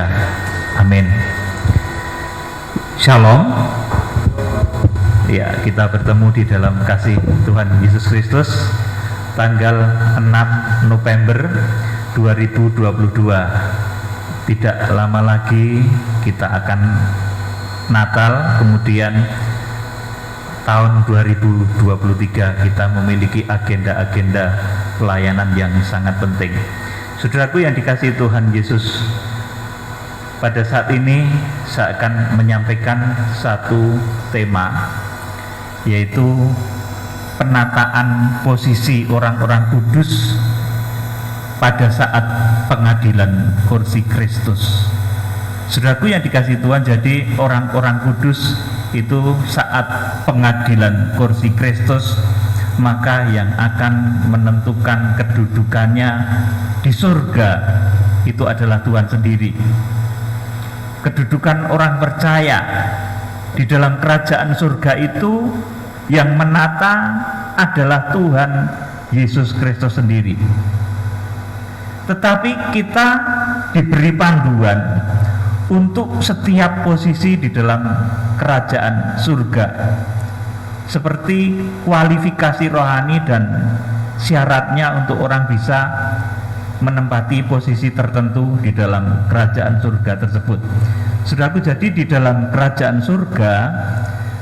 Indonesia. Amin. Shalom. Ya, kita bertemu di dalam kasih Tuhan Yesus Kristus tanggal 6 November 2022. Tidak lama lagi kita akan Natal, kemudian tahun 2023 kita memiliki agenda-agenda pelayanan yang sangat penting. Saudaraku yang dikasihi Tuhan Yesus, pada saat ini saya akan menyampaikan satu tema, yaitu penataan posisi orang-orang kudus pada saat pengadilan kursi Kristus. Saudaraku yang dikasihi Tuhan, jadi orang-orang kudus itu saat pengadilan kursi Kristus, maka yang akan menentukan kedudukannya di surga itu adalah Tuhan sendiri. Kedudukan orang percaya di dalam kerajaan surga itu yang menata adalah Tuhan Yesus Kristus sendiri. Tetapi kita diberi panduan untuk setiap posisi di dalam kerajaan surga, seperti kualifikasi rohani dan syaratnya untuk orang bisa menempati posisi tertentu di dalam kerajaan surga tersebut. Saudaraku, jadi di dalam kerajaan surga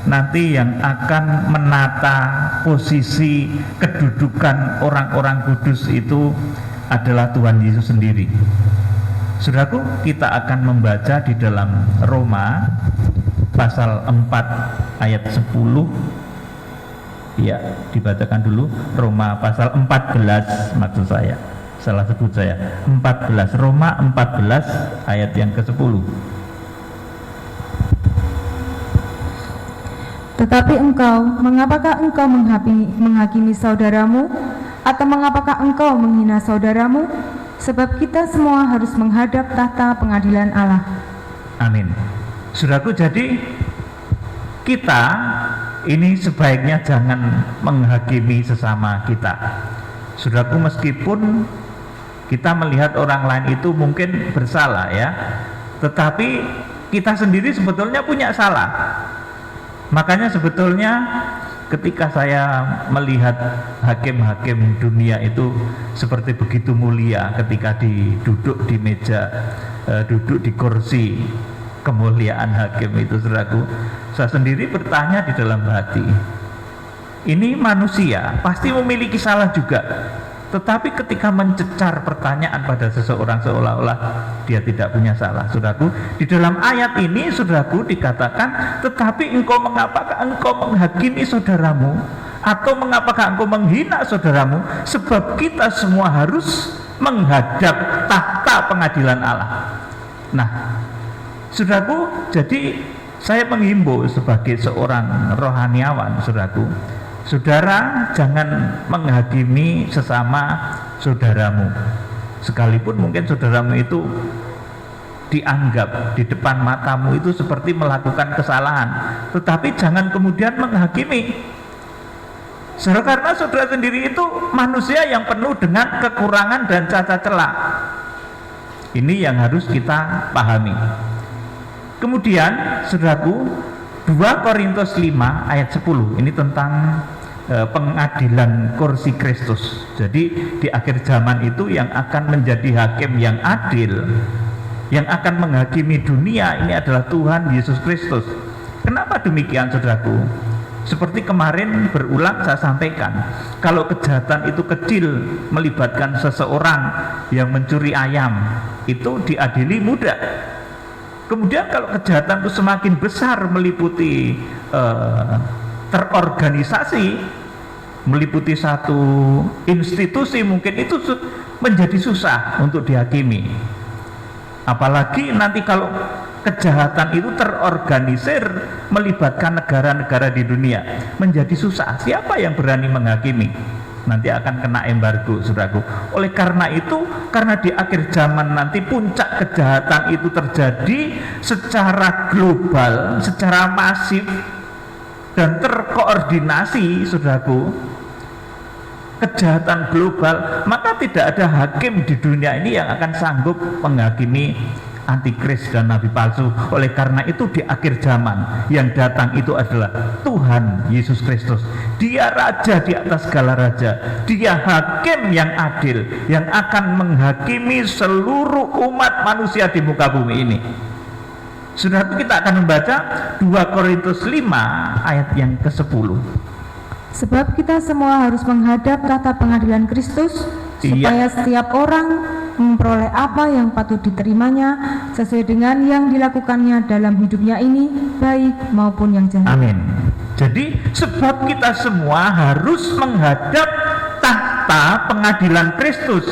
nanti yang akan menata posisi kedudukan orang-orang kudus itu adalah Tuhan Yesus sendiri. Saudaraku, kita akan membaca di dalam Roma pasal 4 ayat 10. Ya, dibacakan dulu Roma pasal 14, maksud saya. Salah sebut saya. 14, Roma 14 ayat yang ke-10. Tetapi engkau, mengapakah engkau menghakimi saudaramu? Atau mengapakah engkau menghina saudaramu? Sebab kita semua harus menghadap tahta pengadilan Allah. Amin. Saudaraku, jadi kita ini sebaiknya jangan menghakimi sesama kita. Saudaraku, meskipun kita melihat orang lain itu mungkin bersalah ya, tetapi kita sendiri sebetulnya punya salah. Makanya sebetulnya ketika saya melihat hakim-hakim dunia itu seperti begitu mulia ketika duduk di meja, duduk di kursi kemuliaan hakim itu, saudaraku, saya sendiri bertanya di dalam hati, ini manusia pasti memiliki salah juga, tetapi ketika mencecar pertanyaan pada seseorang seolah-olah dia tidak punya salah. Saudaraku, di dalam ayat ini, saudaraku, dikatakan, tetapi mengapakah engkau menghakimi saudaramu, atau mengapakah engkau menghina saudaramu, sebab kita semua harus menghadap tahta pengadilan Allah. Nah, saudaraku, jadi saya menghimbau sebagai seorang rohaniawan, saudaraku, saudara jangan menghakimi sesama saudaramu, sekalipun mungkin saudaramu itu dianggap di depan matamu itu seperti melakukan kesalahan, tetapi jangan kemudian menghakimi. Saudara, karena saudara sendiri itu manusia yang penuh dengan kekurangan dan cacat celah. Ini yang harus kita pahami. Kemudian, saudaraku, 2 Korintus 5 ayat 10 ini tentang pengadilan kursi Kristus. Jadi di akhir zaman itu yang akan menjadi hakim yang adil, yang akan menghakimi dunia, ini adalah Tuhan Yesus Kristus. Kenapa demikian, saudaraku? Seperti kemarin berulang saya sampaikan, kalau kejahatan itu kecil melibatkan seseorang yang mencuri ayam, itu diadili mudah. Kemudian kalau kejahatan itu semakin besar, meliputi terorganisasi, meliputi satu institusi, mungkin itu menjadi susah untuk dihakimi. Apalagi nanti kalau kejahatan itu terorganisir, melibatkan negara-negara di dunia, menjadi susah. Siapa yang berani menghakimi? Nanti akan kena embargo, saudaraku. Oleh karena itu, karena di akhir zaman nanti puncak kejahatan itu terjadi secara global, secara masif dan terkoordinasi, saudaraku, kejahatan global, maka tidak ada hakim di dunia ini yang akan sanggup menghakimi antikris dan nabi palsu. Oleh karena itu di akhir zaman yang datang itu adalah Tuhan Yesus Kristus. Dia raja di atas segala raja, dia hakim yang adil yang akan menghakimi seluruh umat manusia di muka bumi ini. Saudara, kita akan membaca 2 Korintus 5 ayat yang ke-10. Sebab kita semua harus menghadap tahta pengadilan Kristus, supaya setiap orang memperoleh apa yang patut diterimanya sesuai dengan yang dilakukannya dalam hidupnya ini, baik maupun yang jahat. Amin. Jadi sebab kita semua harus menghadap tahta pengadilan Kristus.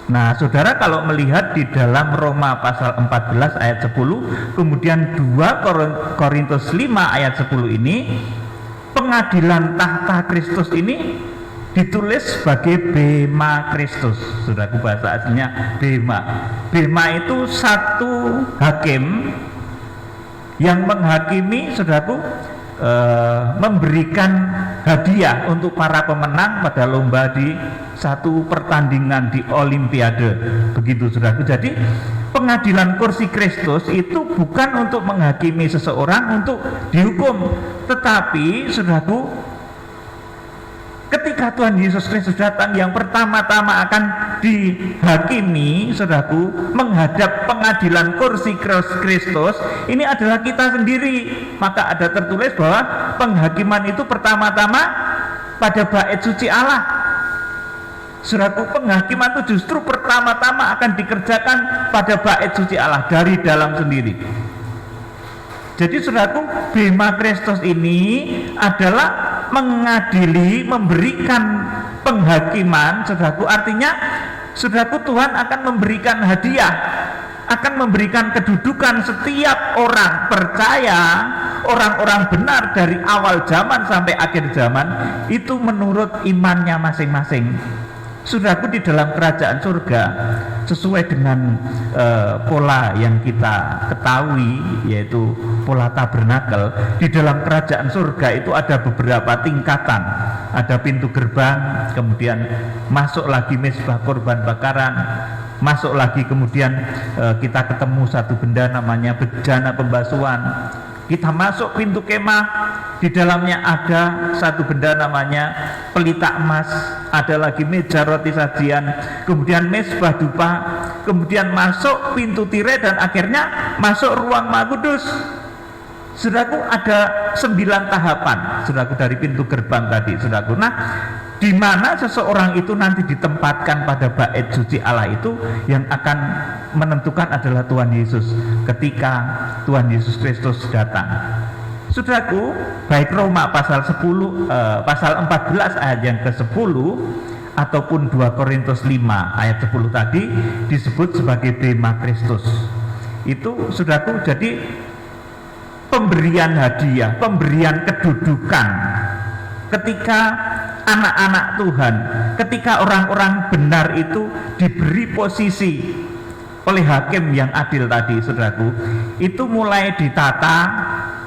Nah, saudara, kalau melihat di dalam Roma pasal 14 ayat 10, kemudian 2 Korintus 5 ayat 10 ini, pengadilan tahta Kristus ini ditulis sebagai bema Kristus. Saudaraku, bahasa aslinya bema. Bema itu satu hakim yang menghakimi, saudaraku, memberikan hadiah untuk para pemenang pada lomba di satu pertandingan di Olimpiade. Begitu, saudaraku. Jadi pengadilan kursi Kristus itu bukan untuk menghakimi seseorang untuk dihukum, tetapi, saudaraku, ketika Tuhan Yesus Kristus datang, yang pertama-tama akan dihakimi, saudaraku, menghadap pengadilan kursi Kristus ini adalah kita sendiri. Maka ada tertulis bahwa penghakiman itu pertama-tama pada bait suci Allah. Saudaraku, penghakiman itu justru pertama-tama akan dikerjakan pada bait suci Allah dari dalam sendiri. Jadi, saudaraku, bema Kristus ini adalah mengadili, memberikan penghakiman, saudaraku. Artinya, saudaraku, Tuhan akan memberikan hadiah, akan memberikan kedudukan setiap orang percaya, orang-orang benar dari awal zaman sampai akhir zaman itu menurut imannya masing-masing. Saudaraku, di dalam kerajaan surga, sesuai dengan pola yang kita ketahui, yaitu pola tabernakel, di dalam kerajaan surga itu ada beberapa tingkatan. Ada pintu gerbang, kemudian masuk lagi mezbah korban bakaran, masuk lagi, kemudian kita ketemu satu benda namanya bejana pembasuhan. Kita masuk pintu kemah, di dalamnya ada satu benda namanya pelita emas, ada lagi meja roti sajian, kemudian mezbah dupa, kemudian masuk pintu tirai, dan akhirnya masuk ruang Maha Kudus. Saudaraku, ada 9 tahapan, saudaraku, dari pintu gerbang tadi, saudaraku. Nah, di mana seseorang itu nanti ditempatkan pada bait suci Allah itu, yang akan menentukan adalah Tuhan Yesus ketika Tuhan Yesus Kristus datang. Saudaraku, baik Roma pasal 14 ayat yang ke-10 ataupun 2 Korintus 5 ayat 10 tadi disebut sebagai bema Kristus. Itu, saudaraku, jadi pemberian hadiah, pemberian kedudukan ketika anak-anak Tuhan, ketika orang-orang benar itu diberi posisi oleh hakim yang adil tadi, saudaraku, itu mulai ditata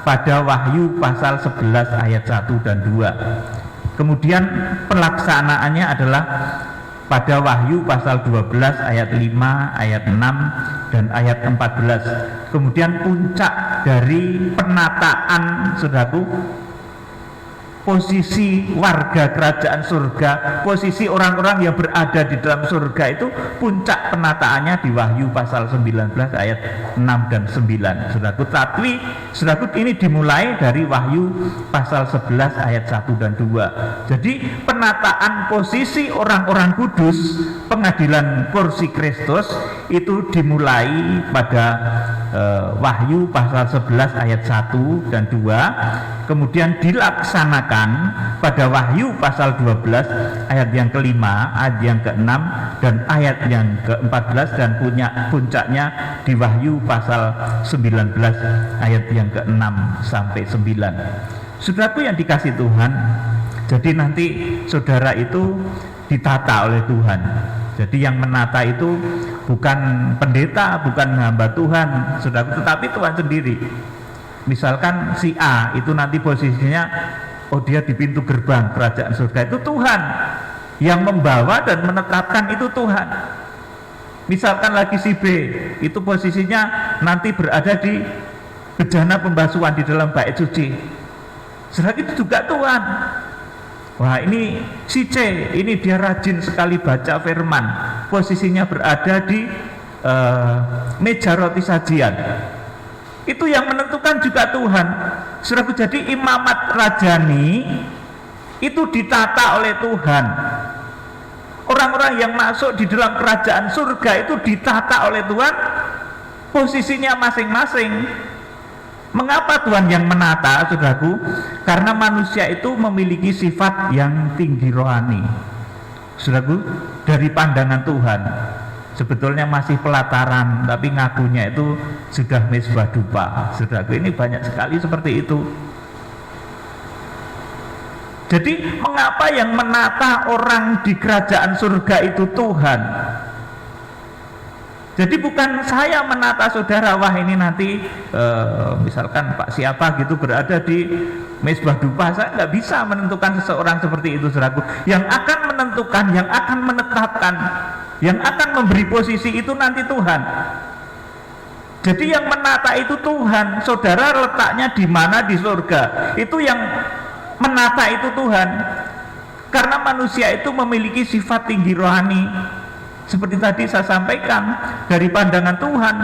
pada Wahyu pasal 11 ayat 1 dan 2. Kemudian pelaksanaannya adalah pada Wahyu pasal 12 ayat 5, ayat 6 dan ayat 14. Kemudian puncak dari penataan, saudaraku, posisi warga kerajaan surga, posisi orang-orang yang berada di dalam surga itu, puncak penataannya di Wahyu pasal 19 ayat 6 dan 9, saudaraku. Tapi, saudaraku, ini dimulai dari Wahyu pasal 11 ayat 1 dan 2. Jadi penataan posisi orang-orang kudus, pengadilan kursi Kristus itu dimulai pada Wahyu pasal 11 ayat 1 dan 2, kemudian dilaksanakan pada Wahyu pasal 12 ayat yang kelima, ayat yang ke-6 dan ayat yang ke-14, dan puncaknya di Wahyu pasal 19 ayat yang ke-6 sampai 9. Saudaraku yang dikasih Tuhan, jadi nanti saudara itu ditata oleh Tuhan. Jadi yang menata itu bukan pendeta, bukan hamba Tuhan, saudaraku, tetapi Tuhan sendiri. Misalkan si A itu nanti posisinya, oh, dia di pintu gerbang kerajaan surga, itu Tuhan yang membawa dan menetapkan, itu Tuhan. Misalkan lagi si B, itu posisinya nanti berada di bejana pembasuhan di dalam bait suci. Saudara, itu juga Tuhan. Wah, ini si C, ini dia rajin sekali baca firman, posisinya berada di meja roti sajian. Itu yang menentukan juga Tuhan. Saudara, jadi imamat rajani itu ditata oleh Tuhan. Orang-orang yang masuk di dalam kerajaan surga itu ditata oleh Tuhan, posisinya masing-masing. Mengapa Tuhan yang menata, saudaraku? Karena manusia itu memiliki sifat yang tinggi rohani. Saudaraku, dari pandangan Tuhan sebetulnya masih pelataran, tapi ngakunya itu sudah mesbah dupa. Saudaraku, ini banyak sekali seperti itu. Jadi mengapa yang menata orang di kerajaan surga itu Tuhan? Jadi bukan saya menata saudara, wah ini nanti misalkan Pak siapa gitu berada di mesbah dupa. Saya nggak bisa menentukan seseorang seperti itu, saudaraku. Yang akan menentukan, yang akan menetapkan, yang akan memberi posisi itu nanti Tuhan. Jadi yang menata itu Tuhan. Saudara letaknya di mana di surga, itu yang menata itu Tuhan. Karena manusia itu memiliki sifat tinggi rohani. Seperti tadi saya sampaikan, dari pandangan Tuhan,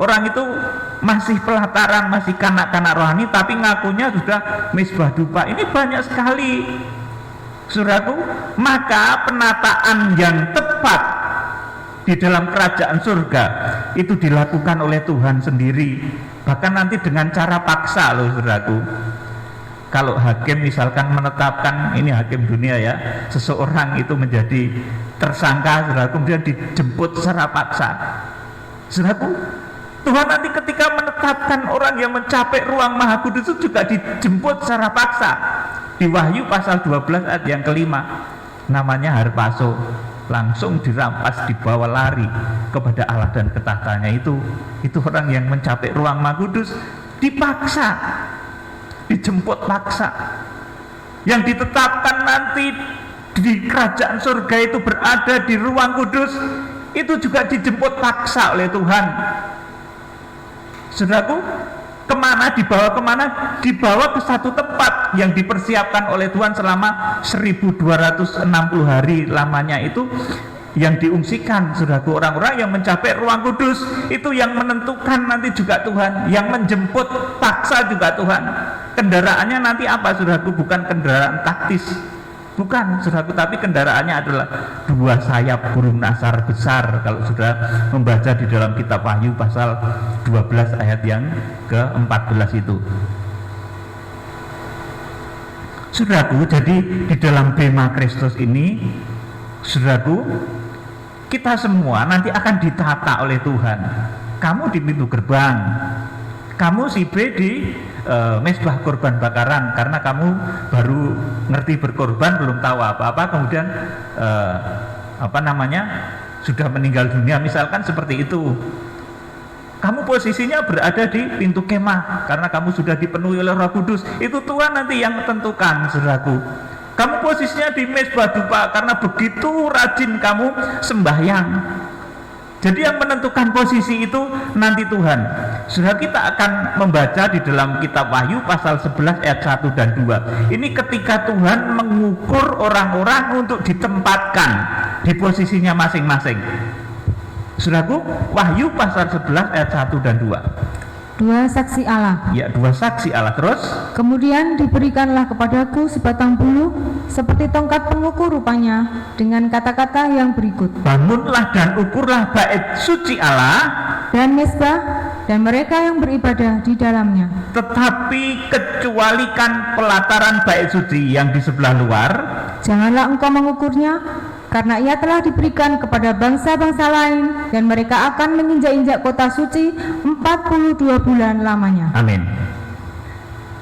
orang itu masih pelataran, masih kanak-kanak rohani, tapi ngakunya sudah mesbah dupa. Ini banyak sekali, saudaraku. Maka penataan yang tepat di dalam kerajaan surga itu dilakukan oleh Tuhan sendiri, bahkan nanti dengan cara paksa loh, saudaraku. Kalau hakim misalkan menetapkan, ini hakim dunia ya, seseorang itu menjadi tersangka, saudara, kemudian dijemput secara paksa. Saudaraku, Tuhan nanti ketika menetapkan orang yang mencapai ruang Maha Kudus itu juga dijemput secara paksa. Di Wahyu pasal 12 ayat yang kelima, namanya harpaso, langsung dirampas, dibawa lari kepada Allah dan ketahtanya. Itu orang yang mencapai ruang Maha Kudus dipaksa, dijemput paksa. Yang ditetapkan nanti di kerajaan surga itu berada di ruang kudus, itu juga dijemput paksa oleh Tuhan. Saudaraku, kemana dibawa kemana? Dibawa ke satu tempat yang dipersiapkan oleh Tuhan selama 1260 hari lamanya itu, yang diungsikan, saudaraku. Orang-orang yang mencapai ruang kudus itu yang menentukan nanti juga Tuhan, yang menjemput paksa juga Tuhan. Kendaraannya nanti apa, saudaraku? Bukan kendaraan taktis, bukan, saudaraku, tapi kendaraannya adalah 2 sayap burung nasar besar. Kalau sudah membaca di dalam kitab Wahyu pasal 12 ayat yang ke-14 itu, saudaraku. Jadi di dalam bema Kristus ini, saudaraku, kita semua nanti akan ditata oleh Tuhan. Kamu di pintu gerbang, kamu si B di mesbah korban bakaran, karena kamu baru ngerti berkorban, belum tahu apa-apa, kemudian sudah meninggal dunia, misalkan seperti itu. Kamu posisinya berada di pintu kemah karena kamu sudah dipenuhi oleh Roh Kudus. Itu Tuhan nanti yang menentukan, saudaraku. Kamu posisinya di mesbah dupa karena begitu rajin kamu sembahyang. Jadi yang menentukan posisi itu nanti Tuhan. Saudara, kita akan membaca di dalam kitab Wahyu pasal 11 ayat 1 dan 2. Ini ketika Tuhan mengukur orang-orang untuk ditempatkan di posisinya masing-masing. Saudaraku, Wahyu pasal 11 ayat 1 dan 2. 2 saksi Allah. Ya, 2 saksi Allah. Terus, kemudian diberikanlah kepadaku sebatang bulu seperti tongkat pengukur rupanya, dengan kata-kata yang berikut: bangunlah dan ukurlah bait suci Allah dan mesbah dan mereka yang beribadah di dalamnya. Tetapi kecualikan pelataran bait suci yang di sebelah luar, janganlah engkau mengukurnya, karena ia telah diberikan kepada bangsa-bangsa lain, dan mereka akan menginjak-injak kota suci 42 bulan lamanya. Amin.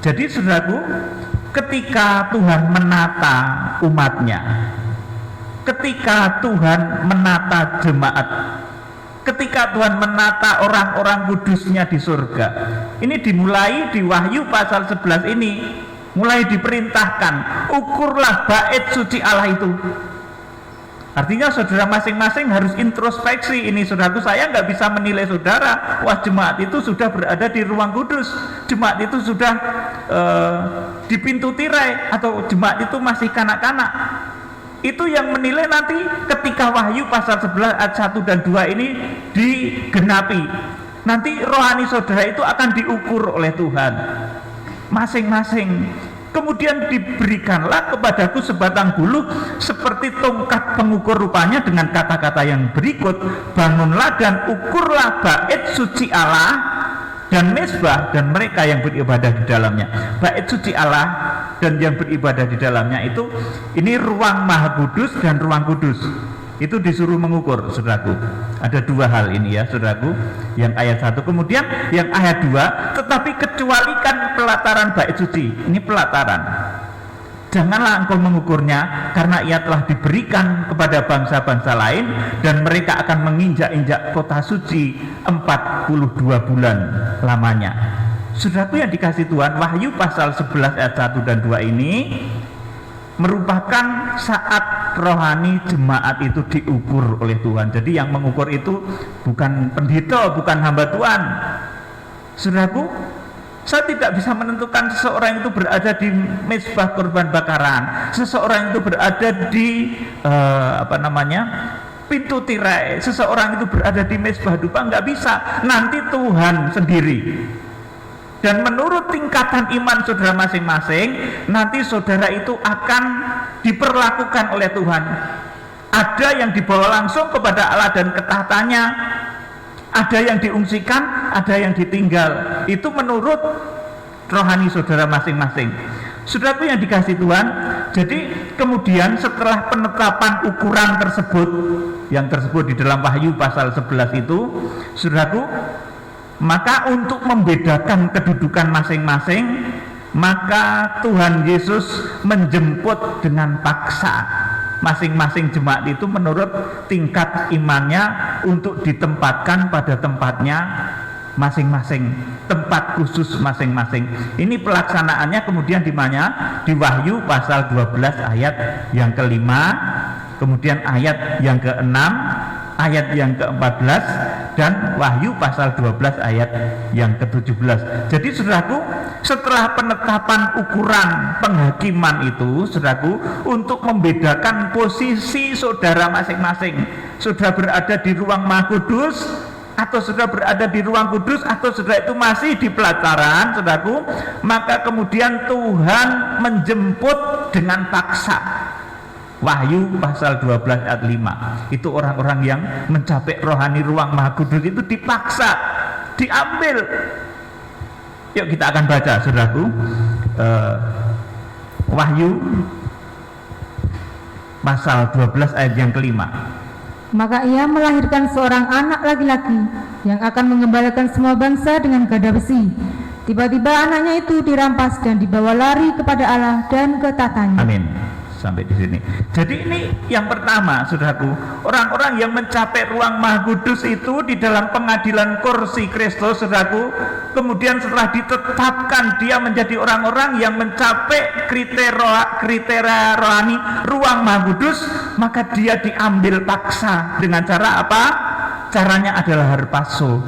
Jadi saudaraku, ketika Tuhan menata umatnya, ketika Tuhan menata jemaat, ketika Tuhan menata orang-orang kudusnya di surga, ini dimulai di Wahyu pasal 11 ini, mulai diperintahkan, ukurlah bait suci Allah itu. Artinya saudara masing-masing harus introspeksi. Ini saudaraku, saya nggak bisa menilai saudara. Wah, jemaat itu sudah berada di ruang kudus, jemaat itu sudah di pintu tirai, atau jemaat itu masih kanak-kanak. Itu yang menilai nanti ketika Wahyu pasal 11 ayat 1 dan 2 ini digenapi. Nanti rohani saudara itu akan diukur oleh Tuhan masing-masing. Kemudian diberikanlah kepadaku sebatang bulu seperti tongkat pengukur, rupanya dengan kata-kata yang berikut, bangunlah dan ukurlah bait suci Allah dan mezbah dan mereka yang beribadah di dalamnya. Bait suci Allah dan yang beribadah di dalamnya itu, ini ruang maha kudus dan ruang kudus. Itu disuruh mengukur, saudaraku. Ada dua hal ini ya, saudaraku. Yang ayat 1, kemudian yang ayat 2, tetapi kecualikan pelataran bait suci. Ini pelataran. Janganlah engkau mengukurnya, karena ia telah diberikan kepada bangsa-bangsa lain, dan mereka akan menginjak-injak kota suci 42 bulan lamanya. Saudaraku yang dikasih Tuhan, Wahyu pasal 11 ayat 1 dan 2 ini merupakan saat rohani jemaat itu diukur oleh Tuhan. Jadi yang mengukur itu bukan pendeta, bukan hamba Tuhan. Saudaraku, saya tidak bisa menentukan seseorang itu berada di mezbah korban bakaran, seseorang itu berada di pintu tirai, seseorang itu berada di mezbah dupa, nggak bisa. Nanti Tuhan sendiri. Dan menurut tingkatan iman saudara masing-masing, nanti saudara itu akan diperlakukan oleh Tuhan. Ada yang dibawa langsung kepada Allah dan ke tahtanya, ada yang diungsikan, ada yang ditinggal. Itu menurut rohani saudara masing-masing. Saudaraku yang dikasih Tuhan, jadi kemudian setelah penetapan ukuran tersebut, yang tersebut di dalam Wahyu pasal 11 itu, saudaraku, maka untuk membedakan kedudukan masing-masing, maka Tuhan Yesus menjemput dengan paksa masing-masing jemaat itu menurut tingkat imannya untuk ditempatkan pada tempatnya masing-masing, tempat khusus masing-masing. Ini pelaksanaannya kemudian di mana? Di Wahyu pasal 12 ayat yang ke-5, kemudian ayat yang ke-6, ayat yang ke-14, dan Wahyu pasal 12 ayat yang ke-17. Jadi saudaraku, setelah penetapan ukuran penghakiman itu, saudaraku, untuk membedakan posisi saudara masing-masing, saudara berada di ruang Maha Kudus atau saudara berada di ruang kudus, atau saudara itu masih di pelataran, saudaraku, maka kemudian Tuhan menjemput dengan paksa. Wahyu pasal 12 ayat 5, itu orang-orang yang mencapai rohani ruang Maha Kudus itu dipaksa, diambil. Yuk kita akan baca, saudaraku, Wahyu pasal 12 ayat yang ke-5. Maka ia melahirkan seorang anak laki-laki yang akan mengembalakan semua bangsa dengan gada besi. Tiba-tiba anaknya itu dirampas dan dibawa lari kepada Allah dan ke tahtanya. Amin. Sampai di sini. Jadi ini yang pertama, saudaraku, orang-orang yang mencapai ruang Maha Kudus itu di dalam pengadilan kursi Kristus, saudaraku, kemudian setelah ditetapkan dia menjadi orang-orang yang mencapai kriteria rohani ruang Maha Kudus, maka dia diambil paksa dengan cara apa? Caranya adalah harpazo,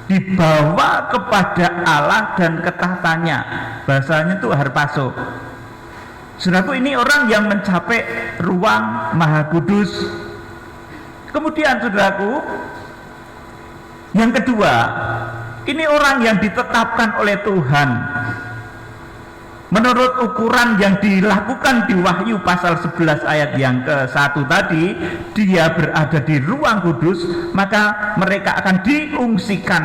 dibawa kepada Allah dan ke tahtanya. Bahasanya itu harpazo. Saudaraku, ini orang yang mencapai ruang Maha Kudus. Kemudian saudaraku, yang kedua, ini orang yang ditetapkan oleh Tuhan menurut ukuran yang dilakukan di Wahyu pasal 11 ayat yang ke-1 tadi. Dia berada di ruang kudus, maka mereka akan diungsikan.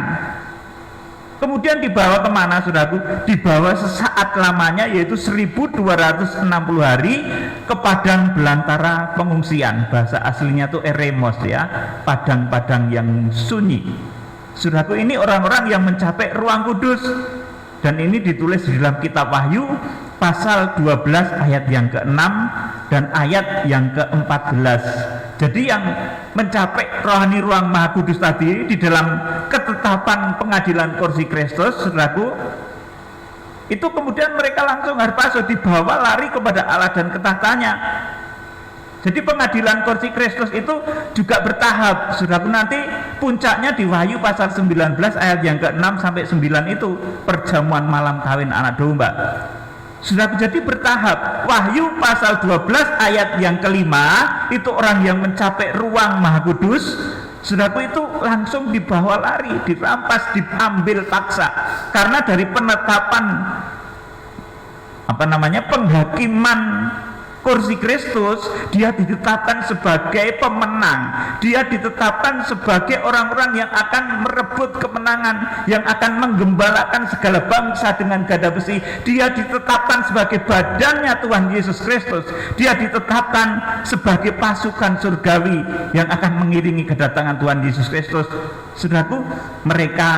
Kemudian dibawa kemana, saudaraku? Dibawa sesaat lamanya, yaitu 1260 hari ke padang belantara pengungsian. Bahasa aslinya itu eremos ya, padang-padang yang sunyi. Saudaraku, ini orang-orang yang mencapai ruang kudus. Dan ini ditulis di dalam kitab Wahyu pasal 12 ayat yang ke-6 dan ayat yang ke-14. Jadi yang mencapai rohani ruang Maha Kudus tadi di dalam ketetapan pengadilan kursi Kristus, saudaraku, itu kemudian mereka langsung harpazo, dibawa lari kepada Allah dan ke tahtanya. Jadi pengadilan kursi Kristus itu juga bertahap. Saudaraku, nanti puncaknya di Wahyu pasal 19 ayat yang ke-6 sampai 9 itu perjamuan malam kawin anak domba. Saudaraku, jadi bertahap. Wahyu pasal 12 ayat yang ke-5 itu orang yang mencapai ruang Maha Kudus. Saudaraku, itu langsung dibawa lari, dirampas, diambil paksa. Karena dari penetapan penghakiman kursi Kristus, dia ditetapkan sebagai pemenang. Dia ditetapkan sebagai orang-orang yang akan merebut kemenangan, yang akan menggembalakan segala bangsa dengan gada besi. Dia ditetapkan sebagai badannya Tuhan Yesus Kristus. Dia ditetapkan sebagai pasukan surgawi yang akan mengiringi kedatangan Tuhan Yesus Kristus. Saudaraku, mereka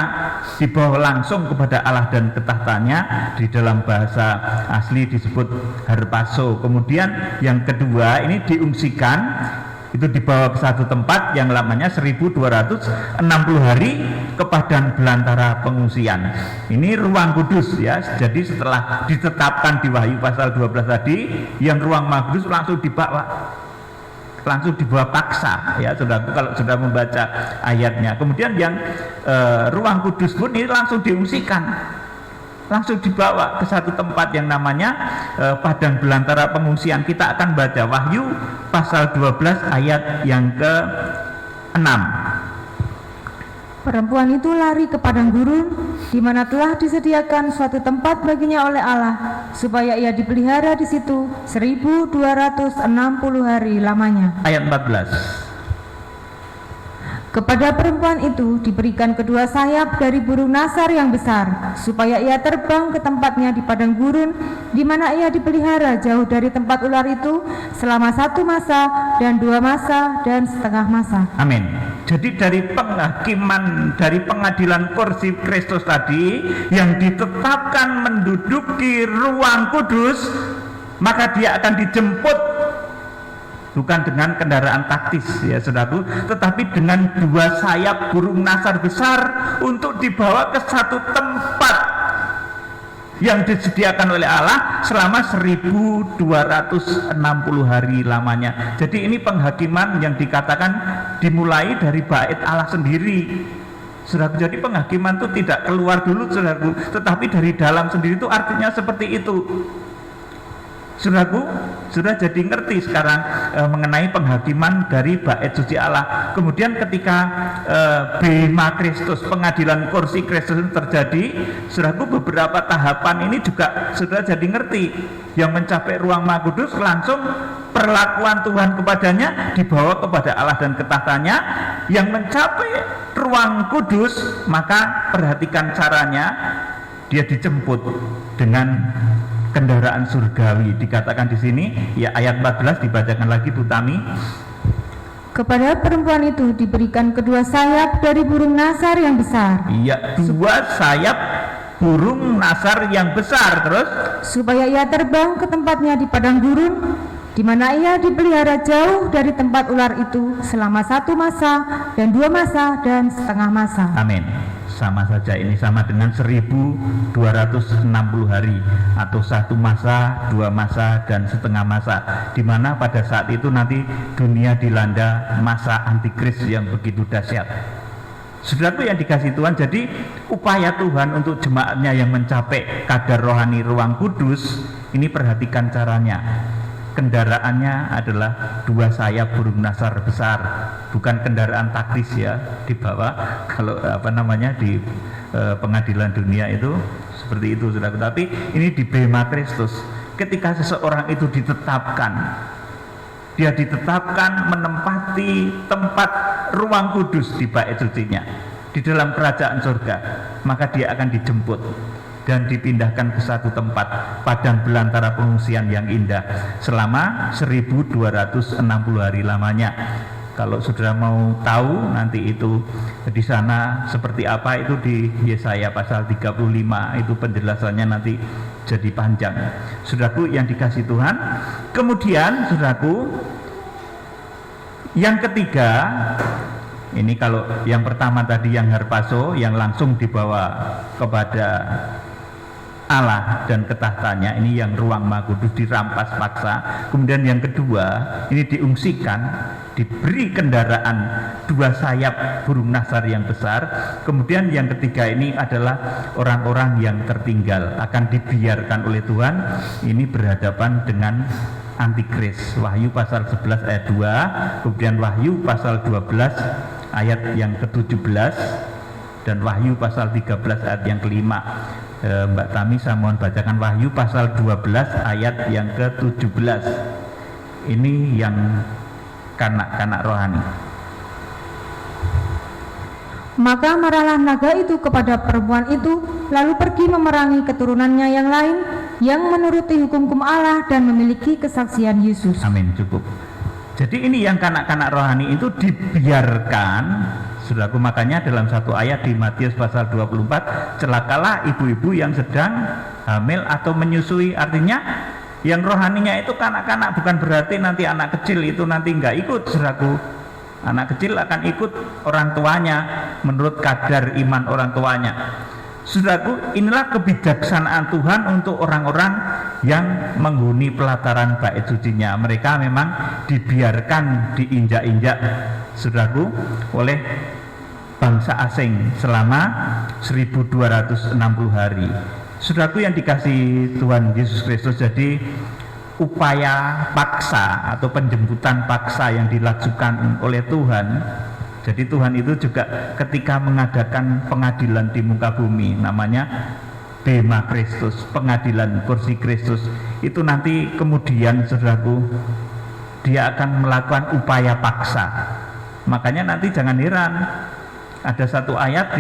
dibawa langsung kepada Allah dan ke tahtanya. Di dalam bahasa asli disebut harpazo. Kemudian yang kedua ini diungsikan, itu dibawa ke satu tempat yang lamanya 1260 hari ke padang belantara pengungsian. Ini ruang kudus ya. Jadi setelah ditetapkan di Wahyu pasal 12 tadi, yang ruang Maha Kudus langsung dibawa paksa ya, saudara, kalau sudah membaca ayatnya. Kemudian yang ruang kudus pun ini langsung diungsikan, langsung dibawa ke satu tempat yang namanya padang belantara pengungsian. Kita akan baca Wahyu pasal 12 ayat yang ke-6. Perempuan itu lari ke padang gurun, di mana telah disediakan suatu tempat baginya oleh Allah, supaya ia dipelihara di situ 1260 hari lamanya. Ayat 14. Kepada perempuan itu diberikan kedua sayap dari burung nasar yang besar, supaya ia terbang ke tempatnya di padang gurun, di mana ia dipelihara jauh dari tempat ular itu selama 1 masa dan 2 masa dan setengah masa. Amin. Jadi dari penghakiman, dari pengadilan kursi Kristus tadi yang ditetapkan menduduki ruang kudus, maka dia akan dijemput bukan dengan kendaraan taktis ya saudaraku, tetapi dengan 2 sayap burung nasar besar untuk dibawa ke satu tempat yang disediakan oleh Allah selama 1260 hari lamanya. Jadi ini penghakiman yang dikatakan dimulai dari bait Allah sendiri. Saudaraku, jadi penghakiman itu tidak keluar dulu saudaraku, tetapi dari dalam sendiri, itu artinya seperti itu. Saudaraku, sudah jadi ngerti sekarang mengenai penghakiman dari bait suci Allah. Kemudian ketika bema Kristus, pengadilan kursi Kristus terjadi, saudaraku, beberapa tahapan ini juga sudah jadi ngerti. Yang mencapai ruang Maha Kudus langsung perlakuan Tuhan kepadanya dibawa kepada Allah dan ke tahtanya. Yang mencapai ruang kudus, maka perhatikan caranya, dia dijemput dengan kendaraan surgawi. Dikatakan di sini ya, ayat 14 dibacakan lagi Bu Tami. Kepada perempuan itu diberikan kedua sayap dari burung nasar yang besar. Iya, 2 sayap burung nasar yang besar. Terus supaya ia terbang ke tempatnya di padang gurun, di mana ia dipelihara jauh dari tempat ular itu selama 1 masa dan 2 masa dan setengah masa. Amin. Sama saja, ini sama dengan 1260 hari atau 1 masa, 2 masa dan setengah masa, di mana pada saat itu nanti dunia dilanda masa antikris yang begitu dahsyat. Saudaraku yang dikasih Tuhan, jadi upaya Tuhan untuk jemaatnya yang mencapai kadar rohani ruang kudus ini, perhatikan caranya. Kendaraannya adalah 2 sayap burung nasar besar, bukan kendaraan taktis ya dibawa. Kalau di pengadilan dunia itu seperti itu saudara. Tapi ini di bema Kristus, ketika seseorang itu ditetapkan, dia ditetapkan menempati tempat ruang kudus di bait sucinya di dalam kerajaan surga, maka dia akan dijemput dan dipindahkan ke satu tempat padang belantara pengungsian yang indah selama 1260 hari lamanya. Kalau saudara mau tahu nanti itu di sana seperti apa, itu di Yesaya pasal 35, itu penjelasannya nanti jadi panjang. Saudaraku yang dikasih Tuhan, kemudian saudaraku yang ketiga, ini kalau yang pertama tadi yang harpazo yang langsung dibawa kepada Allah dan ketahtanya, ini yang ruang Maha Kudus dirampas paksa. Kemudian yang kedua, ini diungsikan, diberi kendaraan 2 sayap burung nasar yang besar. Kemudian yang ketiga ini adalah orang-orang yang tertinggal akan dibiarkan oleh Tuhan, ini berhadapan dengan antikris. Wahyu pasal 11 ayat 2, kemudian Wahyu pasal 12 ayat yang ke-17, dan Wahyu pasal 13 ayat yang ke-5. Mbak Tami, saya mohon bacakan Wahyu pasal 12 ayat yang ke-17. Ini yang kanak-kanak rohani. Maka marahlah naga itu kepada perempuan itu, lalu pergi memerangi keturunannya yang lain, yang menuruti hukum Allah dan memiliki kesaksian Yesus. Amin, cukup. Jadi ini yang kanak-kanak rohani itu dibiarkan, saudaraku. Makanya dalam satu ayat di Matius pasal 24, celakalah ibu-ibu yang sedang hamil atau menyusui. Artinya yang rohaninya itu kanak-kanak, bukan berarti nanti anak kecil itu nanti enggak ikut, saudaraku. Anak kecil akan ikut orang tuanya menurut kadar iman orang tuanya. Saudaraku, inilah kebijaksanaan Tuhan untuk orang-orang yang menghuni pelataran bait sucinya. Mereka memang dibiarkan diinjak-injak, saudaraku, oleh bangsa asing selama 1260 hari. Saudaraku yang dikasihi Tuhan Yesus Kristus, jadi upaya paksa atau penjemputan paksa yang dilakukan oleh Tuhan. Jadi Tuhan itu juga ketika mengadakan pengadilan di muka bumi, namanya Bema Kristus, pengadilan kursi Kristus, itu nanti kemudian, saudaraku, dia akan melakukan upaya paksa. Makanya nanti jangan heran, ada satu ayat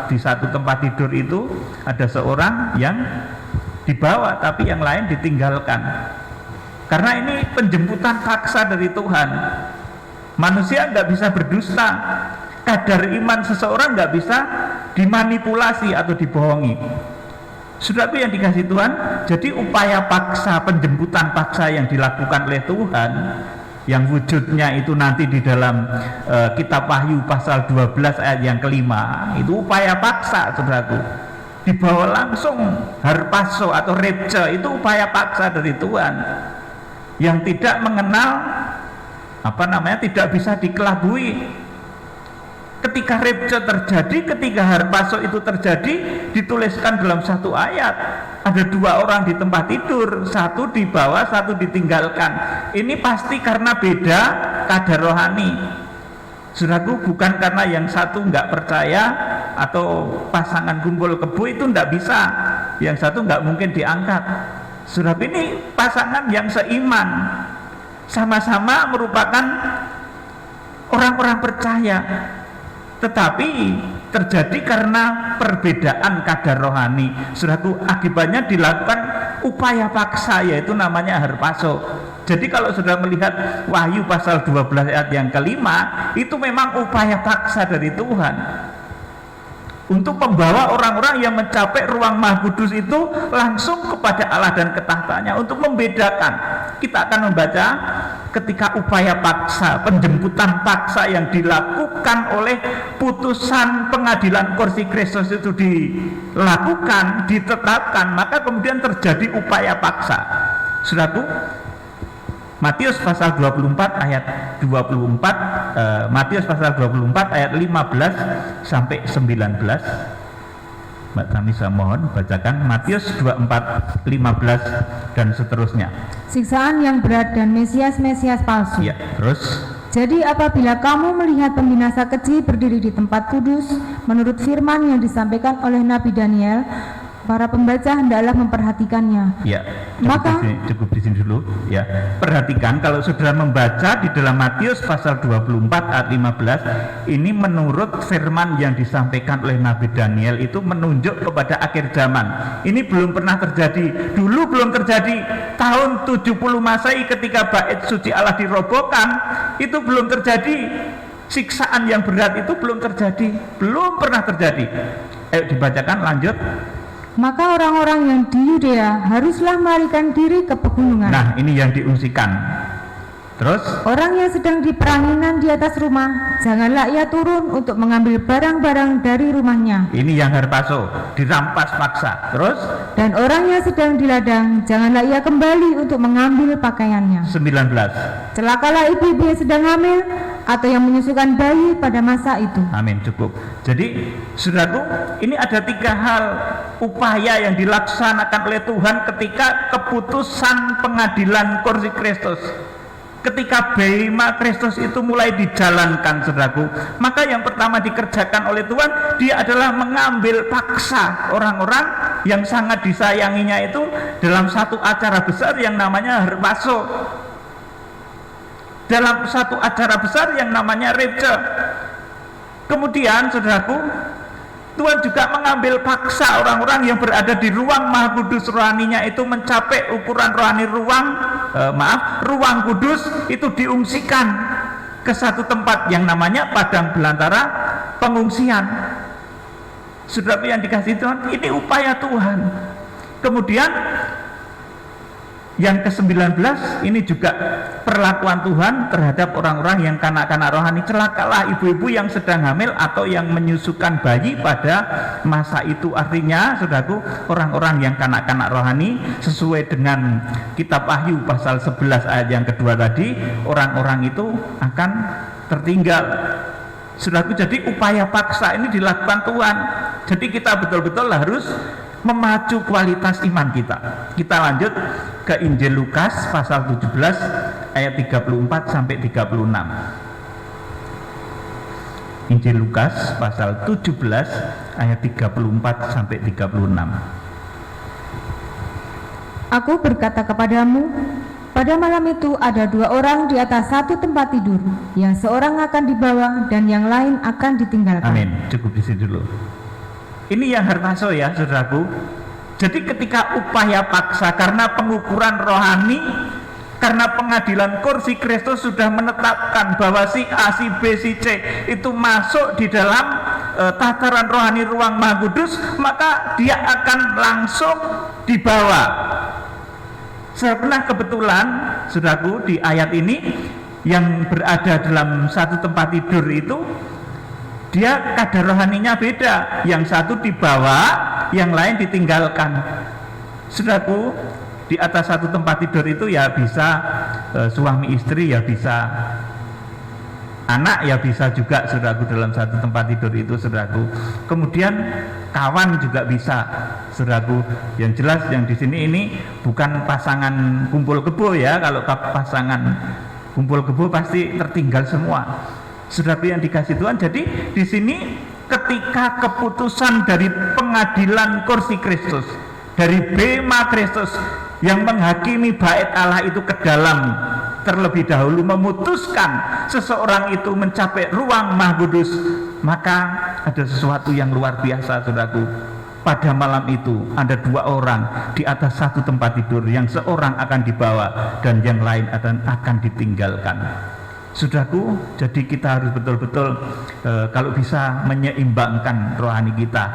di satu tempat tidur itu ada seorang yang dibawa tapi yang lain ditinggalkan. Karena ini penjemputan paksa dari Tuhan. Manusia nggak bisa berdusta, kadar iman seseorang nggak bisa dimanipulasi atau dibohongi. Saudaraku yang dikasihi Tuhan, jadi upaya paksa, penjemputan paksa yang dilakukan oleh Tuhan, yang wujudnya itu nanti di dalam kitab Wahyu pasal 12 ayat yang ke-5, itu upaya paksa, saudaraku. Dibawa langsung harpazo atau repce, itu upaya paksa dari Tuhan yang tidak mengenal tidak bisa dikelabui. Ketika repce terjadi, ketika harpazo itu terjadi, dituliskan dalam satu ayat, ada 2 orang di tempat tidur, satu dibawa, satu ditinggalkan. Ini pasti karena beda kadar rohani, saudaraku. Bukan karena yang satu nggak percaya atau pasangan kumpul kebo, itu nggak bisa, yang satu nggak mungkin diangkat. Saudaraku, ini pasangan yang seiman, sama-sama merupakan orang-orang percaya, tetapi terjadi karena perbedaan kadar rohani. Saudaraku, akibatnya dilakukan upaya paksa, yaitu namanya harpazo. Jadi kalau sudah melihat Wahyu pasal 12 ayat yang ke-5, itu memang upaya paksa dari Tuhan untuk membawa orang-orang yang mencapai ruang Maha Kudus itu langsung kepada Allah dan ketahtanya, untuk membedakan. Kita akan membaca ketika upaya paksa, penjemputan paksa yang dilakukan oleh putusan pengadilan kursi Kristus itu dilakukan, ditetapkan, maka kemudian terjadi upaya paksa. Saudaraku, Matius pasal 24 ayat 24, Matius pasal 24 ayat 15 sampai 19. Mbak Tami, saya mohon bacakan Matius 24, 15 dan seterusnya. Siksaan yang berat dan Mesias-Mesias palsu. Ya, terus. Jadi apabila kamu melihat pembinasa keji berdiri di tempat kudus, menurut firman yang disampaikan oleh Nabi Daniel, para pembaca hendaklah memperhatikannya. Ya, cukup di sini dulu. Ya, perhatikan kalau saudara membaca di dalam Matius pasal 24 ayat 15, ini menurut firman yang disampaikan oleh Nabi Daniel itu menunjuk kepada akhir zaman. Ini belum pernah terjadi. Dulu belum terjadi. Tahun 70 Masehi ketika bait suci Allah dirobohkan, itu belum terjadi. Siksaan yang berat itu belum terjadi. Belum pernah terjadi. Ayo dibacakan, lanjut. Maka orang-orang yang di Yudea haruslah melarikan diri ke pegunungan. Nah, ini yang diungsikan. Terus orang yang sedang di peranginan di atas rumah, janganlah ia turun untuk mengambil barang-barang dari rumahnya. ini yang harpaso, dirampas paksa. Terus Dan orang yang sedang di ladang, janganlah ia kembali untuk mengambil pakaiannya. 19. Celakalah ibu-ibu yang sedang hamil atau yang menyusukan bayi pada masa itu. Amin, cukup. Jadi saudaraku, ini ada 3 hal upaya yang dilaksanakan oleh Tuhan ketika keputusan pengadilan kursi Kristus. Ketika Bema Kristus itu mulai dijalankan, saudaraku, maka yang pertama dikerjakan oleh Tuhan, dia adalah mengambil paksa orang-orang yang sangat disayanginya itu dalam satu acara besar yang namanya harpaso, dalam satu acara besar yang namanya repce. Kemudian saudaraku, Tuhan juga mengambil paksa orang-orang yang berada di ruang Maha Kudus rohaninya itu mencapai ukuran rohani ruang kudus, itu diungsikan ke satu tempat yang namanya padang belantara pengungsian. Saudaraku yang dikasihi Tuhan, ini upaya Tuhan. Kemudian yang ke-19 ini juga perlakuan Tuhan terhadap orang-orang yang kanak-kanak rohani. Celakalah ibu-ibu yang sedang hamil atau yang menyusukan bayi pada masa itu. Artinya saudaraku, orang-orang yang kanak-kanak rohani sesuai dengan kitab Wahyu pasal 11 ayat yang kedua tadi, orang-orang itu akan tertinggal. Saudaraku, jadi upaya paksa ini dilakukan Tuhan. Jadi kita betul-betul harus memacu kualitas iman kita. Kita lanjut ke Injil Lukas pasal 17 ayat 34 sampai 36. Injil Lukas pasal 17 ayat 34 sampai 36. Aku berkata kepadamu, pada malam itu ada 2 orang di atas satu tempat tidur, yang seorang akan dibawa dan yang lain akan ditinggalkan. Amin. Cukup di sini dulu. Ini yang harpaso ya, saudaraku. Jadi ketika upaya paksa karena pengukuran rohani, karena pengadilan kursi Kristus sudah menetapkan bahwa si A, si B, si C itu masuk di dalam tataran rohani ruang Maha Kudus, maka dia akan langsung dibawa. Sebenarnya kebetulan, saudaraku, di ayat ini yang berada dalam satu tempat tidur itu, dia kadar rohaninya beda. Yang satu dibawa, yang lain ditinggalkan. Saudaraku, di atas satu tempat tidur itu ya bisa suami istri, ya bisa anak, ya bisa juga, saudaraku, dalam satu tempat tidur itu, saudaraku. Kemudian kawan juga bisa, saudaraku. Yang jelas yang di sini ini bukan pasangan kumpul kebo ya. Kalau pasangan kumpul kebo pasti tertinggal semua. Saudaraku yang dikasih Tuhan, jadi di sini ketika keputusan dari pengadilan kursi Kristus, dari Bema Kristus yang menghakimi bait Allah itu ke dalam, terlebih dahulu memutuskan seseorang itu mencapai ruang Maha Kudus, maka ada sesuatu yang luar biasa, saudaraku. Pada malam itu ada 2 orang di atas satu tempat tidur, yang seorang akan dibawa dan yang lain akan ditinggalkan. Saudaraku, jadi kita harus betul-betul kalau bisa menyeimbangkan rohani kita.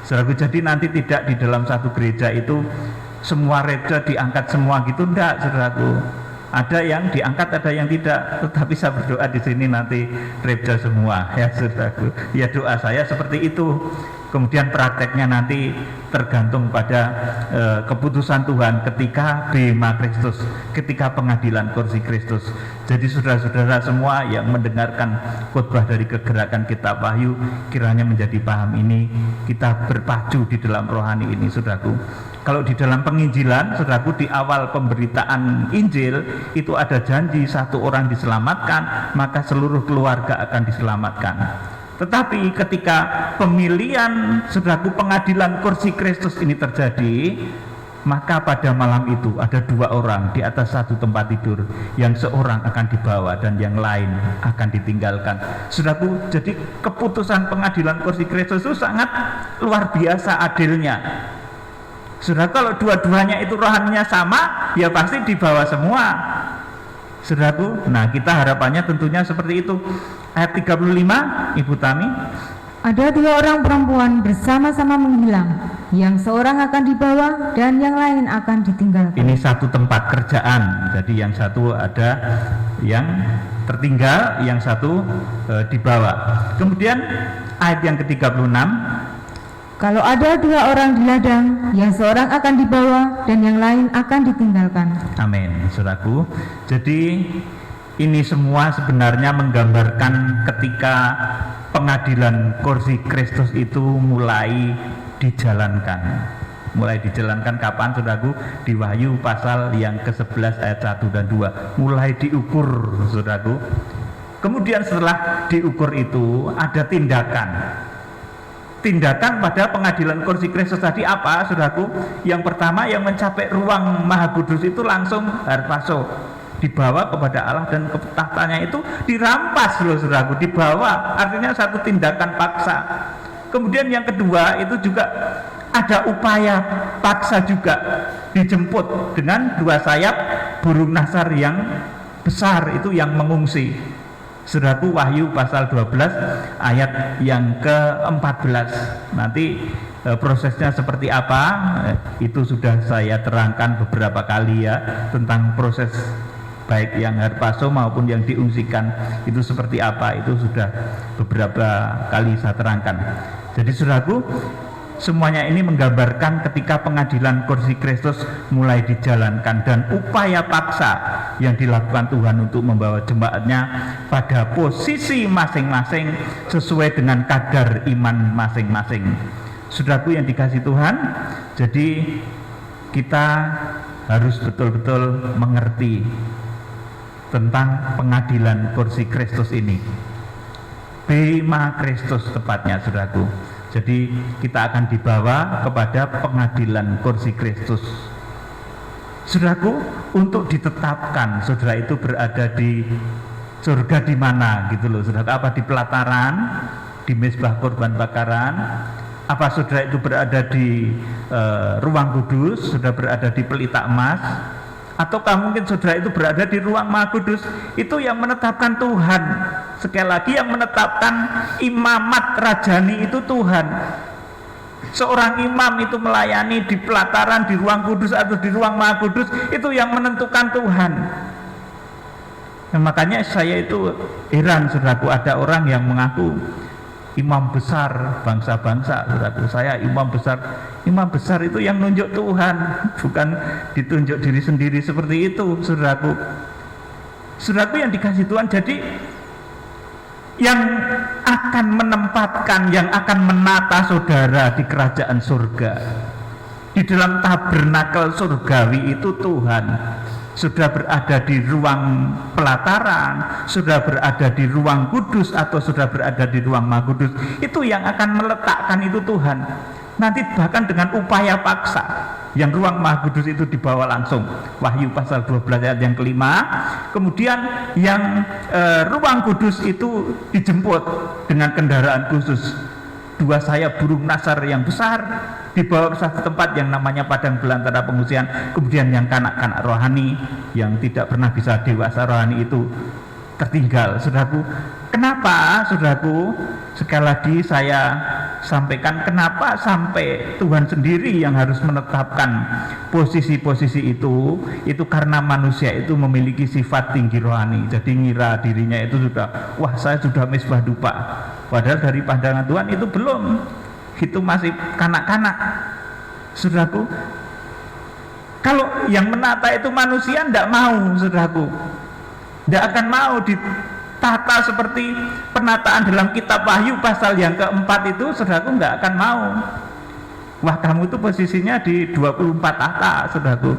Saudaraku, jadi nanti tidak di dalam satu gereja itu semua reja diangkat semua gitu, enggak, saudaraku. Ada yang diangkat, ada yang tidak. Tetapi saya berdoa di sini nanti reja semua, ya saudaraku. Ya, doa saya seperti itu. Kemudian prakteknya nanti tergantung pada keputusan Tuhan ketika Bema Kristus, ketika pengadilan kursi Kristus. Jadi saudara-saudara semua yang mendengarkan khotbah dari kegerakan kitab Wahyu, kiranya menjadi paham ini, kita berpacu di dalam rohani ini, saudaraku. Kalau di dalam penginjilan, saudaraku, di awal pemberitaan Injil itu ada janji 1 orang diselamatkan, maka seluruh keluarga akan diselamatkan. Tetapi ketika pemilihan, saudaraku, pengadilan kursi Kristus ini terjadi, maka pada malam itu ada 2 orang di atas satu tempat tidur, yang seorang akan dibawa dan yang lain akan ditinggalkan. Saudaraku, jadi keputusan pengadilan kursi Kristus itu sangat luar biasa adilnya. Saudara, kalau dua-duanya itu rohaninya sama, ya pasti dibawa semua, saudaraku. Nah, kita harapannya tentunya seperti itu. Ayat 35, Ibu Tami. Ada 2 orang perempuan bersama-sama menghilang, yang seorang akan dibawa dan yang lain akan ditinggalkan. Ini satu tempat kerjaan, jadi yang satu ada yang tertinggal, yang satu dibawa. Kemudian ayat yang ke-36, kalau ada 2 orang di ladang, yang seorang akan dibawa dan yang lain akan ditinggalkan. amin, saudaraku. Jadi ini semua sebenarnya menggambarkan ketika pengadilan kursi Kristus itu mulai dijalankan. Mulai dijalankan kapan, saudaraku? Di Wahyu pasal yang ke-11 ayat 1 dan 2. Mulai diukur, saudaraku. Kemudian setelah diukur itu ada tindakan. Tindakan pada pengadilan kursi Kristus tadi apa, saudaraku? Yang pertama, yang mencapai ruang Maha Kudus itu langsung harpazo, dibawa kepada Allah, dan tahtanya itu dirampas loh, saudaraku, dibawa, artinya satu tindakan paksa. Kemudian yang kedua itu juga ada upaya paksa juga, dijemput dengan 2 sayap burung nasar yang besar itu yang mengungsi. Saudaraku, Wahyu pasal 12 ayat yang ke-14. Nanti prosesnya seperti apa itu sudah saya terangkan beberapa kali ya, tentang proses baik yang harpazo maupun yang diungsikan itu seperti apa, itu sudah beberapa kali saya terangkan. Jadi saudaraku, semuanya ini menggambarkan ketika pengadilan kursi Kristus mulai dijalankan dan upaya paksa yang dilakukan Tuhan untuk membawa jemaatnya pada posisi masing-masing sesuai dengan kadar iman masing-masing. Saudaraku yang dikasihi Tuhan, jadi kita harus betul-betul mengerti tentang pengadilan kursi Kristus ini, Bema Kristus tepatnya, saudaraku. Jadi kita akan dibawa kepada pengadilan kursi Kristus, saudaraku, untuk ditetapkan saudara itu berada di surga di mana gitu loh, saudara. Apa di pelataran, di mezbah korban bakaran? Apa saudara itu berada di ruang kudus, saudara berada di pelita emas? Ataukah mungkin saudara itu berada di ruang Maha Kudus? Itu yang menetapkan Tuhan. Sekali lagi, yang menetapkan imamat rajani itu Tuhan. Seorang imam itu melayani di pelataran, di ruang kudus atau di ruang Maha Kudus, itu yang menentukan Tuhan. Nah, makanya saya itu heran, saudaraku, ada orang yang mengaku imam besar bangsa-bangsa, saudaraku. Saya imam besar. Imam besar itu yang nunjuk Tuhan, bukan ditunjuk diri sendiri seperti itu, saudaraku. Saudaraku yang dikasihi Tuhan, jadi yang akan menempatkan, yang akan menata saudara di kerajaan surga, di dalam tabernakel surgawi itu Tuhan. Sudah berada di ruang pelataran, sudah berada di ruang kudus, atau sudah berada di ruang Maha Kudus, itu yang akan meletakkan itu Tuhan. Nanti bahkan dengan upaya paksa, yang ruang Maha Kudus itu dibawa langsung, Wahyu pasal 12 ayat yang ke-5. Kemudian yang ruang kudus itu dijemput dengan kendaraan khusus, 2 sayap burung nasar yang besar, dibawa ke satu tempat yang namanya padang belantara pengungsian. Kemudian yang kanak-kanak rohani yang tidak pernah bisa dewasa rohani itu tertinggal, saudaraku. Kenapa, saudaraku? Sekali lagi saya sampaikan, kenapa sampai Tuhan sendiri yang harus menetapkan posisi-posisi itu karena manusia itu memiliki sifat tinggi rohani. Jadi ngira dirinya itu sudah, wah saya sudah mezbah dupa, padahal dari pandangan Tuhan itu belum, itu masih kanak-kanak, saudaraku. Kalau yang menata itu manusia, tidak mau, saudaraku, tidak akan mau ditata seperti penataan dalam kitab Wahyu pasal yang ke-4 itu, saudaraku, nggak akan mau. Wah, kamu itu posisinya di 24 tahta, saudaraku.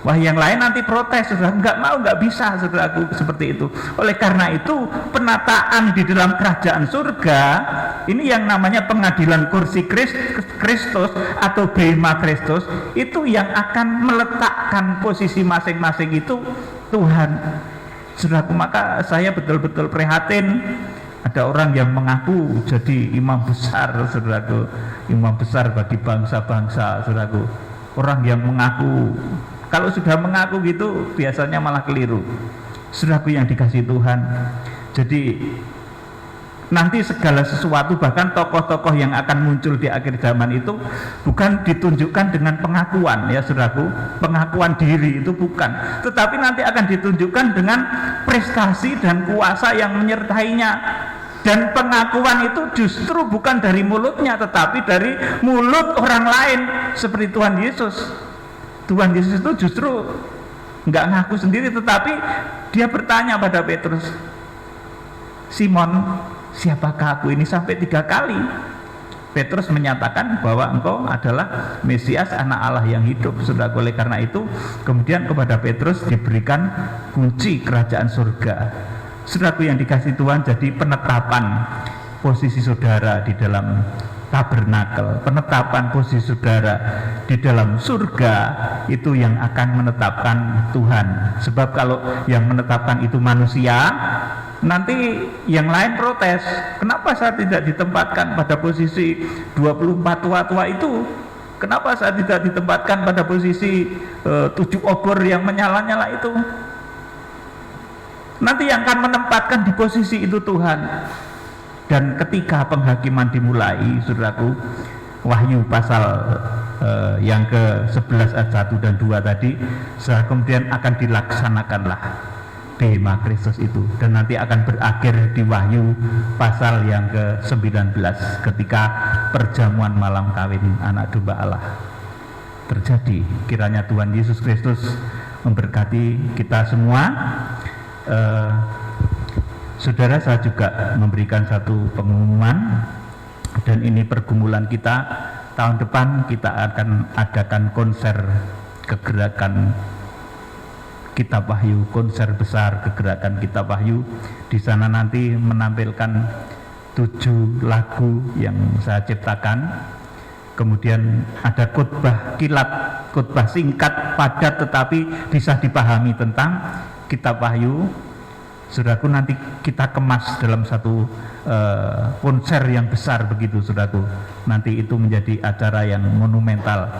Wah, yang lain nanti protes, saudaraku, nggak mau, nggak bisa, saudaraku, seperti itu. Oleh karena itu, penataan di dalam kerajaan surga ini yang namanya pengadilan kursi Kristus atau Bema Kristus, itu yang akan meletakkan posisi masing-masing itu Tuhan. Saudaraku, maka saya betul-betul prihatin ada orang yang mengaku jadi imam besar, saudaraku, imam besar bagi bangsa-bangsa, saudaraku. Orang yang mengaku, kalau sudah mengaku gitu biasanya malah keliru, saudaraku yang dikasihi Tuhan. Jadi Nanti segala sesuatu, bahkan tokoh-tokoh yang akan muncul di akhir zaman itu bukan ditunjukkan dengan pengakuan, ya saudaraku, pengakuan diri itu bukan, tetapi nanti akan ditunjukkan dengan prestasi dan kuasa yang menyertainya. Dan pengakuan itu justru bukan dari mulutnya, tetapi dari mulut orang lain, seperti Tuhan Yesus. Tuhan Yesus itu justru nggak ngaku sendiri, tetapi dia bertanya pada Petrus, Simon, siapakah aku ini? Sampai 3 kali Petrus menyatakan bahwa engkau adalah Mesias, anak Allah yang hidup. Sudah, oleh karena itu kemudian kepada Petrus diberikan kunci kerajaan surga. Saudaraku yang dikasih Tuhan, jadi penetapan posisi saudara di dalam tabernakel, penetapan posisi saudara di dalam surga itu yang akan menetapkan Tuhan. Sebab kalau yang menetapkan itu manusia, nanti yang lain protes, kenapa saya tidak ditempatkan pada posisi 24 tua-tua itu? Kenapa saya tidak ditempatkan pada posisi 7 obor yang menyala-nyala itu? Nanti yang akan menempatkan di posisi itu Tuhan. Dan ketika penghakiman dimulai, saudaraku, Wahyu pasal yang ke-11 ayat 1 dan 2 tadi, kemudian akan dilaksanakanlah bema Kristus itu, dan nanti akan berakhir di Wahyu pasal yang ke-19 ketika perjamuan malam kawin anak domba Allah terjadi. Kiranya Tuhan Yesus Kristus memberkati kita semua. Saudara, saya juga memberikan satu pengumuman, dan ini pergumulan kita. Tahun depan kita akan adakan konser kegerakan Kitab Wahyu, konser besar kegerakan Kitab Wahyu. Di sana nanti menampilkan 7 lagu yang saya ciptakan. Kemudian ada khotbah kilat, khotbah singkat, padat, tetapi bisa dipahami tentang Kitab Wahyu. Saudaraku, nanti kita kemas dalam satu konser yang besar begitu, saudaraku. Nanti itu menjadi acara yang monumental.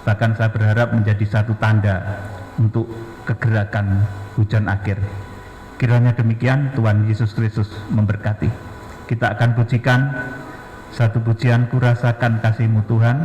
Bahkan saya berharap menjadi satu tanda untuk kegerakan hujan akhir. Kiranya demikian, Tuhan Yesus Kristus memberkati. Kita akan pujikan satu pujian, Ku Rasakan Kasih-Mu Tuhan.